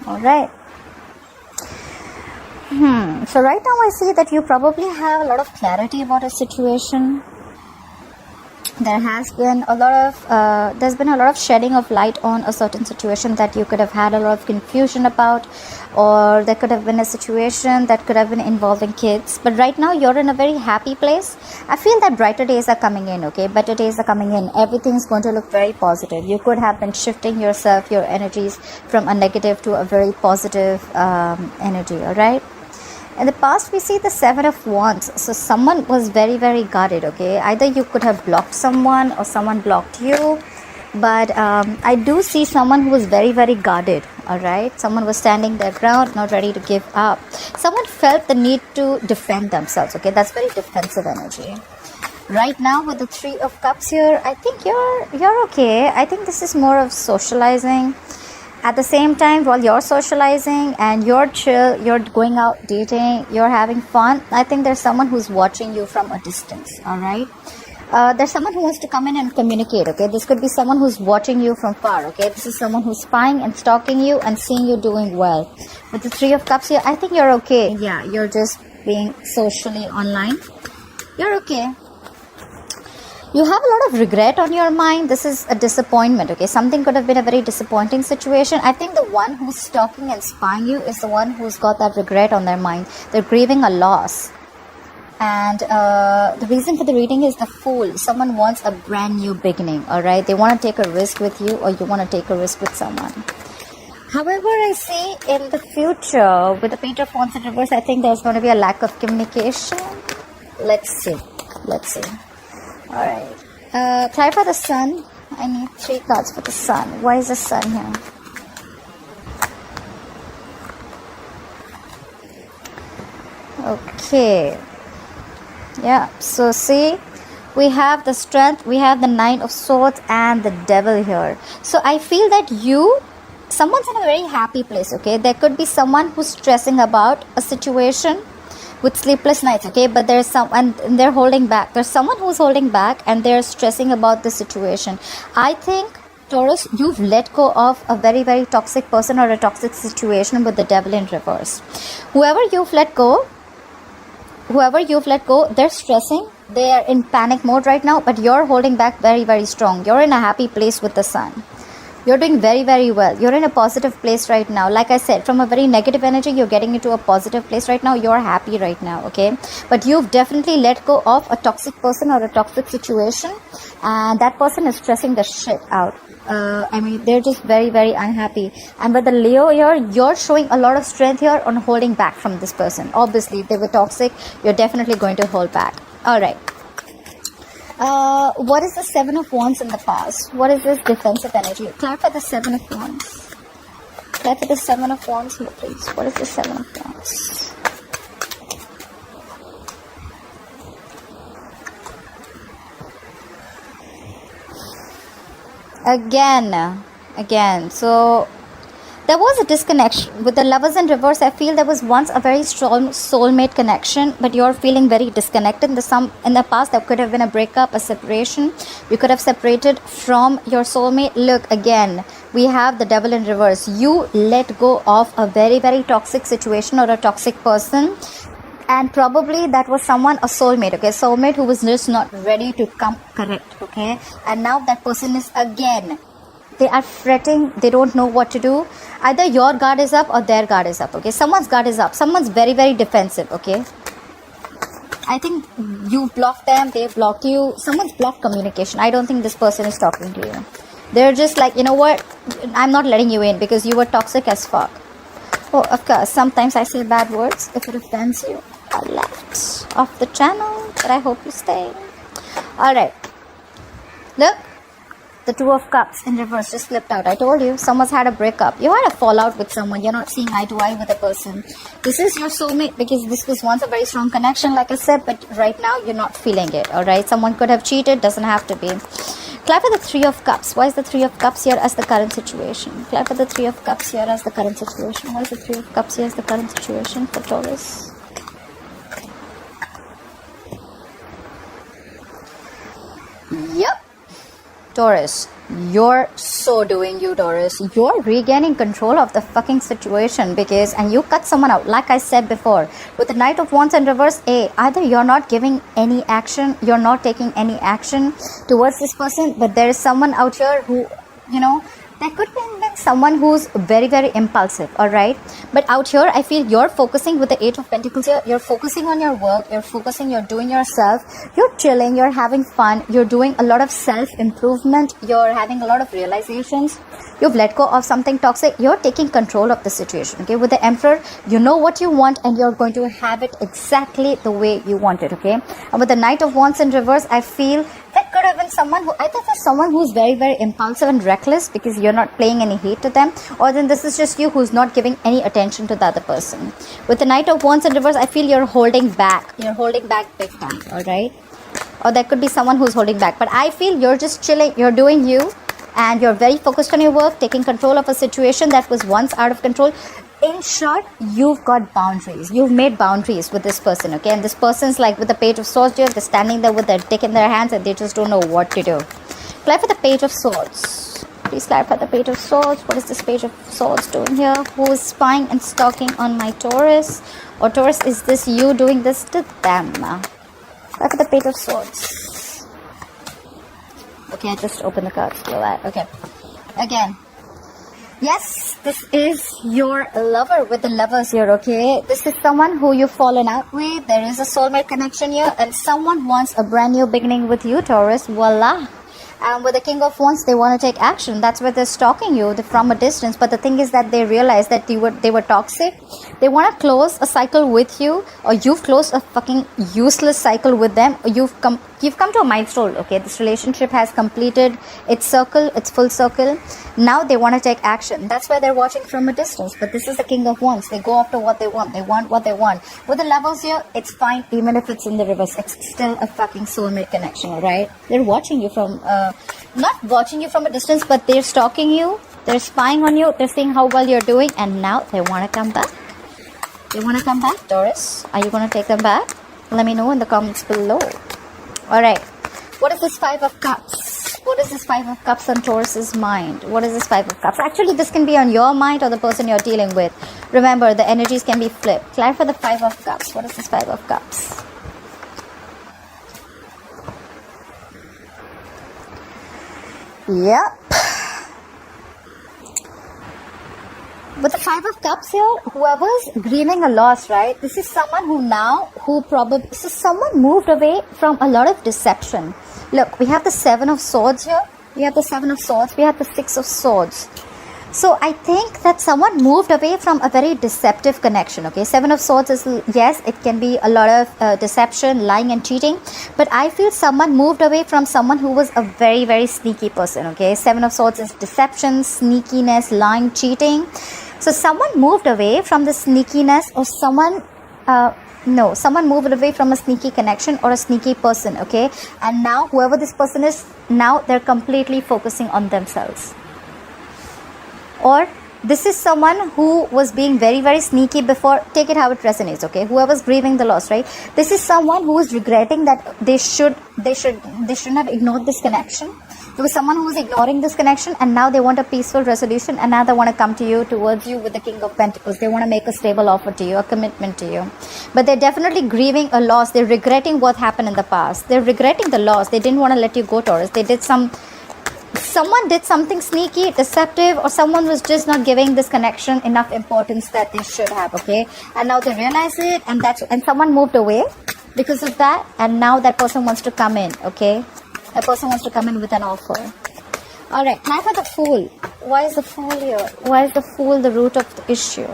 All right. So right now I see that you probably have a lot of clarity about a situation. There has been a lot of there's been a lot of shedding of light on a certain situation that you could have had a lot of confusion about, or there could have been a situation that could have been involving kids. But right now you're in a very happy place. I feel that brighter days are coming in, okay? Better days are coming in. Everything's going to look very positive. You could have been shifting yourself, your energies from a negative to a very positive energy, all right? In the past, we see the Seven of Wands. So someone was very, very guarded, okay? Either you could have blocked someone or someone blocked you. But I do see someone who was very, very guarded, all right? Someone was standing their ground, not ready to give up. Someone felt the need to defend themselves, okay? That's very defensive energy. Right now, with the Three of Cups here, I think you're okay. I think this is more of socializing. At the same time, while you're socializing and you're chill, you're going out dating, you're having fun, I think there's someone who's watching you from a distance, all right? There's someone who wants to come in and communicate, okay? This could be someone who's watching you from far, okay? This is someone who's spying and stalking you and seeing you doing well. With the Three of Cups here, I think you're okay. Yeah, you're just being socially online. You're okay. You have a lot of regret on your mind. This is a disappointment, okay? Something could have been a very disappointing situation. I think the one who's stalking and spying you is the one who's got that regret on their mind. They're grieving a loss. And the reason for the reading is the Fool. Someone wants a brand new beginning, all right? They want to take a risk with you, or you want to take a risk with someone. However, I see in the future, with the Page of Wands in reverse, I think there's going to be a lack of communication. Let's see. Alright, clarify the Sun. I need 3 cards for the Sun. Why is the Sun here? Okay. Yeah, so see, we have the Strength, we have the Nine of Swords and the Devil here. So I feel that someone's in a very happy place, okay? There could be someone who's stressing about a situation with sleepless nights, okay? But there's and they're holding back. There's someone who's holding back and they're stressing about the situation. I think, Taurus, you've let go of a very, very toxic person or a toxic situation with the Devil in reverse. Whoever you've let go, they're stressing. They are in panic mode right now, but you're holding back very, very strong. You're in a happy place with the Sun. You're doing very, very well. You're in a positive place right now. Like I said, from a very negative energy, you're getting into a positive place right now. You're happy right now, okay? But you've definitely let go of a toxic person or a toxic situation. And that person is stressing the shit out. I mean, they're just very, very unhappy. And with the Leo here, you're showing a lot of strength here on holding back from this person. Obviously, if they were toxic, you're definitely going to hold back. All right. What is the Seven of Wands in the past? What is this defensive energy? Clarify the Seven of Wands. Clarify the Seven of Wands here, please. What is the Seven of Wands? Again. So there was a disconnection with the Lovers in reverse. I feel there was once a very strong soulmate connection, but you're feeling very disconnected. In the past, there could have been a breakup, a separation. You could have separated from your soulmate. Look, again, we have the Devil in reverse. You let go of a very, very toxic situation or a toxic person. And probably that was someone, a soulmate, okay? Soulmate who was just not ready to come correct, okay? And now that person is again, they are fretting, they don't know what to do. Either your guard is up or their guard is up, okay? Someone's guard is up. Someone's very, very defensive, okay? I think you blocked them, they blocked you. Someone's blocked communication. I don't think this person is talking to you. They're just like, you know what? I'm not letting you in because you were toxic as fuck. Oh, of course, sometimes I say bad words. If it offends you, I left off the channel, but I hope you stay. Alright. Look. The Two of Cups in reverse just flipped out. I told you, someone's had a breakup. You had a fallout with someone. You're not seeing eye to eye with a person. This is your soulmate because this was once a very strong connection, like I said, but right now you're not feeling it, alright? Someone could have cheated, doesn't have to be. Clarify the Three of Cups. Why is the Three of Cups here as the current situation? Clarify the Three of Cups here as the current situation. Why is the Three of Cups here as the current situation for Taurus? Yep. Taurus, You're so doing you, Taurus. You're regaining control of the fucking situation because, and you cut someone out. Like I said before, with the Knight of Wands in reverse, either you're not giving any action, you're not taking any action towards this person, but there is someone out here who, you know, there could be someone who's very, very impulsive, all right? But out here, I feel you're focusing with the Eight of Pentacles here. You're focusing on your work. You're focusing, you're doing yourself. You're chilling. You're having fun. You're doing a lot of self-improvement. You're having a lot of realizations. You've let go of something toxic. You're taking control of the situation, okay? With the Emperor, you know what you want and you're going to have it exactly the way you want it, okay? And with the Knight of Wands in reverse, I feel that could have been someone who, I think there's someone who's very, very impulsive and reckless because you're not playing any hate to them, or then this is just you who's not giving any attention to the other person. With the Knight of Wands in reverse, I feel you're holding back. You're holding back big time, all right? Or there could be someone who's holding back, but I feel you're just chilling, you're doing you, and you're very focused on your work, taking control of a situation that was once out of control. In short, you've got boundaries. You've made boundaries with this person, okay? And this person's like with the Page of Swords here, they're standing there with their dick in their hands and they just don't know what to do. Clarify the Page of Swords. Please clarify the Page of Swords. What is this Page of Swords doing here? Who is spying and stalking on my Taurus? Or Taurus, is this you doing this to them? Clarify the Page of Swords. Okay, I just opened the cards. Okay. Again. Yes, this is your lover with the Lovers here, okay? This is someone who you've fallen out with. There is a soulmate connection here and someone wants a brand new beginning with you, Taurus. Voila. And with the King of Wands, they want to take action. That's why they're stalking you from a distance. But the thing is that they realize that they were toxic. They want to close a cycle with you, or you've closed a fucking useless cycle with them. Or you've come to a milestone, okay? This relationship has completed its circle, its full circle. Now they want to take action. That's why they're watching from a distance. But this is the King of Wands. They go after what they want. They want what they want. With the Lovers here, it's fine. Even if it's in the reverse, it's still a fucking soulmate connection, alright? They're watching you from, not watching you from a distance, but they're stalking you. They're spying on you. They're seeing how well you're doing. And now they want to come back. They want to come back, Taurus. Are you going to take them back? Let me know in the comments below. Alright. What is this Five of Cups? What is this Five of Cups on Taurus's mind? What is this Five of Cups? Actually, this can be on your mind or the person you're dealing with. Remember, the energies can be flipped. Clarify the Five of Cups. What is this Five of Cups? Yep. With the Five of Cups here, whoever's grieving a loss, right? This is someone this is someone moved away from a lot of deception. Look, we have the Seven of Swords here. We have the Seven of Swords. We have the Six of Swords. So I think that someone moved away from a very deceptive connection, okay? Seven of Swords is, yes, it can be a lot of deception, lying and cheating. But I feel someone moved away from someone who was a very, very sneaky person, okay? Seven of Swords is deception, sneakiness, lying, cheating. So someone moved away from the sneakiness, or someone moved away from a sneaky connection or a sneaky person, okay? And now whoever this person is, now they're completely focusing on themselves. Or this is someone who was being very, very sneaky before. Take it how it resonates, okay? Whoever's grieving the loss, right? This is someone who is regretting that they shouldn't have ignored this connection. There was someone who was ignoring this connection and now they want a peaceful resolution, and now they want to come to you, towards you with the King of Pentacles. They want to make a stable offer to you, a commitment to you. But they're definitely grieving a loss. They're regretting what happened in the past. They're regretting the loss. They didn't want to let you go, Taurus. Someone did something sneaky, deceptive, or someone was just not giving this connection enough importance that they should have, okay? And now they realize it, and someone moved away because of that, and now that person wants to come in, okay? That person wants to come in with an offer. Alright, now for the Fool. Why is the Fool here? Why is the Fool the root of the issue?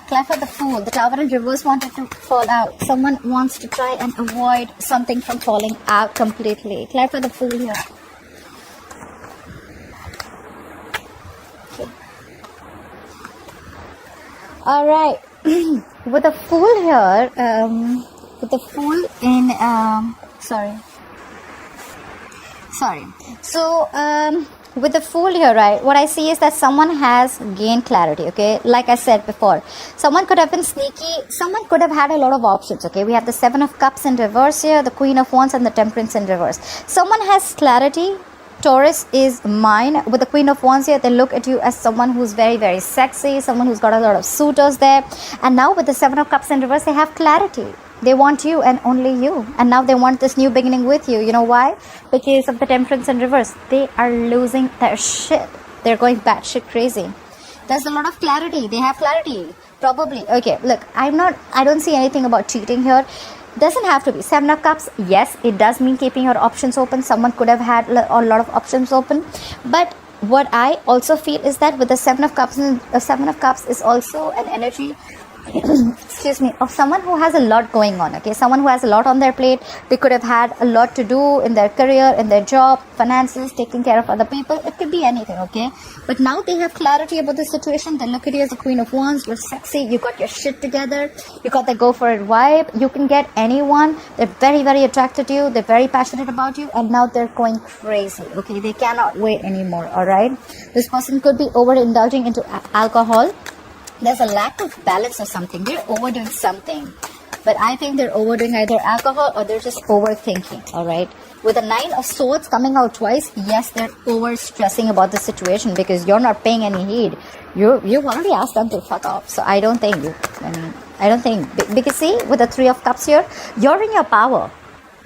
Clarify the Fool. The Tower in reverse wanted to fall out. Someone wants to try and avoid something from falling out completely. Clarify the Fool here. Alright, with the Fool here, with the Fool in, So, with the Fool here, right, what I see is that someone has gained clarity, okay? Like I said before, someone could have been sneaky, someone could have had a lot of options, okay? We have the Seven of Cups in reverse here, the Queen of Wands and the Temperance in reverse. Someone has clarity Taurus is mine. With the Queen of Wands here, they look at you as someone who's very, very sexy, someone who's got a lot of suitors there. And now with the Seven of Cups in reverse, they have clarity. They want you and only you. And now they want this new beginning with you. You know why? Because of the Temperance in reverse. They are losing their shit. They're going batshit crazy. There's a lot of clarity. They have clarity. Probably. Okay, look, I don't see anything about cheating here. Doesn't have to be. Seven of Cups, yes, it does mean keeping your options open. Someone could have had a lot of options open. But what I also feel is that with the Seven of Cups, Seven of Cups is also an energy excuse me, of someone who has a lot going on. Okay, someone who has a lot on their plate. They could have had a lot to do in their career, in their job, finances, taking care of other people. It could be anything. Okay, but now they have clarity about the situation. They look at you as the Queen of Wands. You're sexy, you got your shit together, you got the go for it vibe. You can get anyone. They're very, very attracted to you, they're very passionate about you, and now they're going crazy. Okay, they cannot wait anymore. All right, this person could be overindulging into alcohol. There's a lack of balance or something. They're overdoing something. But I think they're overdoing either alcohol or they're just overthinking. Alright. With the Nine of Swords coming out twice, yes, they're over stressing about the situation because you're not paying any heed. You've already asked them to fuck off. So I don't think because see, with the Three of Cups here, you're in your power.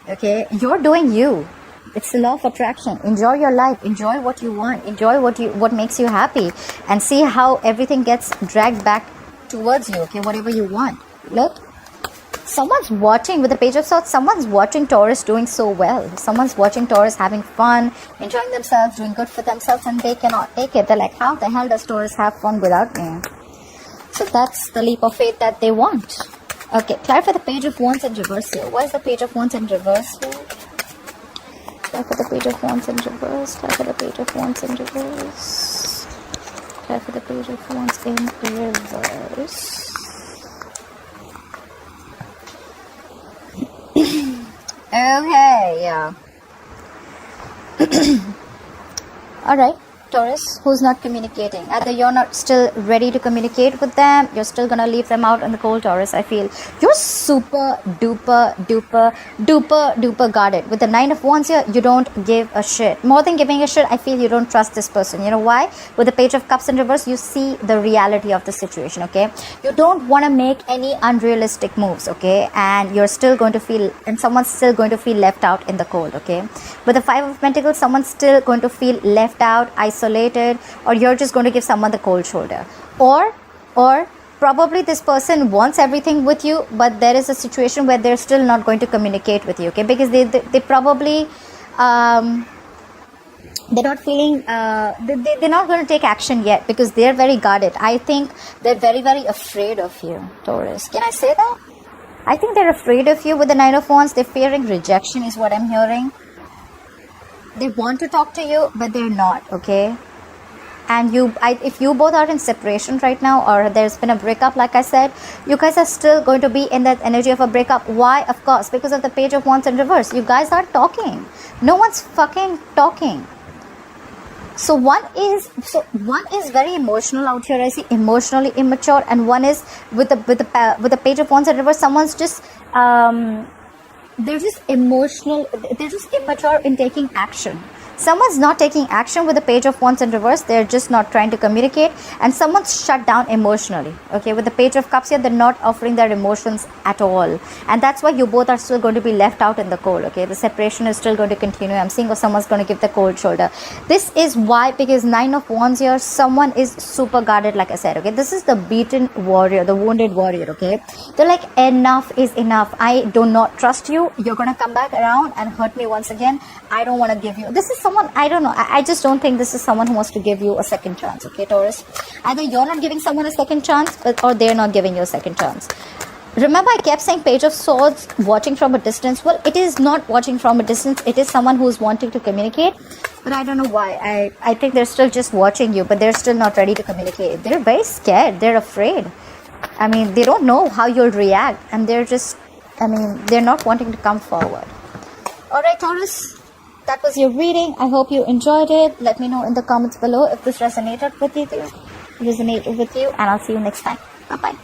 Okay? You're doing you. It's the law of attraction. Enjoy your life. Enjoy what you want. Enjoy what makes you happy. And see how everything gets dragged back towards you. Okay, whatever you want. Look. Someone's watching with the Page of Swords. Someone's watching Taurus doing so well. Someone's watching Taurus having fun, enjoying themselves, doing good for themselves, and they cannot take it. They're like, how the hell does Taurus have fun without me? So that's the leap of faith that they want. Okay, clarify the Page of Wands in reverse here. Why is the Page of Wands in reverse here? Clarify the Page of Wands in reverse. Clarify the Page of Wands in reverse. Clarify the Page of Wands in reverse. Okay, yeah. Alright, Taurus, who's not communicating? Either you're not still ready to communicate with them, you're still gonna leave them out in the cold, Taurus. I feel you're super duper guarded. With the Nine of Wands here, you don't give a shit. More than giving a shit, I feel you don't trust this person. You know why? With the Page of Cups in reverse, you see the reality of the situation, okay? You don't want to make any unrealistic moves, okay? And you're still going to feel, and someone's still going to feel left out in the cold, okay? With the Five of Pentacles, someone's still going to feel left out, isolated, or you're just going to give someone the cold shoulder. Or probably this person wants everything with you, but there is a situation where they're still not going to communicate with you, okay? Because they probably they're not feeling they're not going to take action yet because they're very guarded. I think they're very, very afraid of you, Taurus. Can I say that? I think they're afraid of you. With the Nine of Wands, they're fearing rejection is what I'm hearing. They want to talk to you, but they're not, okay? And if you both are in separation right now, or there's been a breakup, like I said, you guys are still going to be in that energy of a breakup. Why? Of course, because of the Page of Wands in reverse. You guys aren't talking. No one's fucking talking. So one is very emotional out here. I see emotionally immature, and one is with the Page of Wands in reverse. Someone's just they're just emotional. They're just immature in taking action. Someone's not taking action with the Page of Wands in reverse. They're just not trying to communicate, and someone's shut down emotionally. Okay, with the Page of Cups here, they're not offering their emotions at all, and that's why you both are still going to be left out in the cold. Okay, the separation is still going to continue. I'm seeing someone's going to give the cold shoulder. This is why, because Nine of Wands here, someone is super guarded, like I said. Okay, this is the beaten warrior, the wounded warrior. Okay, they're like, enough is enough. I do not trust you. You're going to come back around and hurt me once again. I don't want to give you. This is someone, I don't know. I just don't think this is someone who wants to give you a second chance. Okay, Taurus. Either you're not giving someone a second chance, or they're not giving you a second chance. Remember, I kept saying Page of Swords watching from a distance. Well, it is not watching from a distance. It is someone who's wanting to communicate. But I don't know why. I think they're still just watching you, but they're still not ready to communicate. They're very scared. They're afraid. I mean, they don't know how you'll react. And they're just, they're not wanting to come forward. Alright, Taurus. That was your reading. I hope you enjoyed it. Let me know in the comments below if this resonated with you, and I'll see you next time. Bye-bye.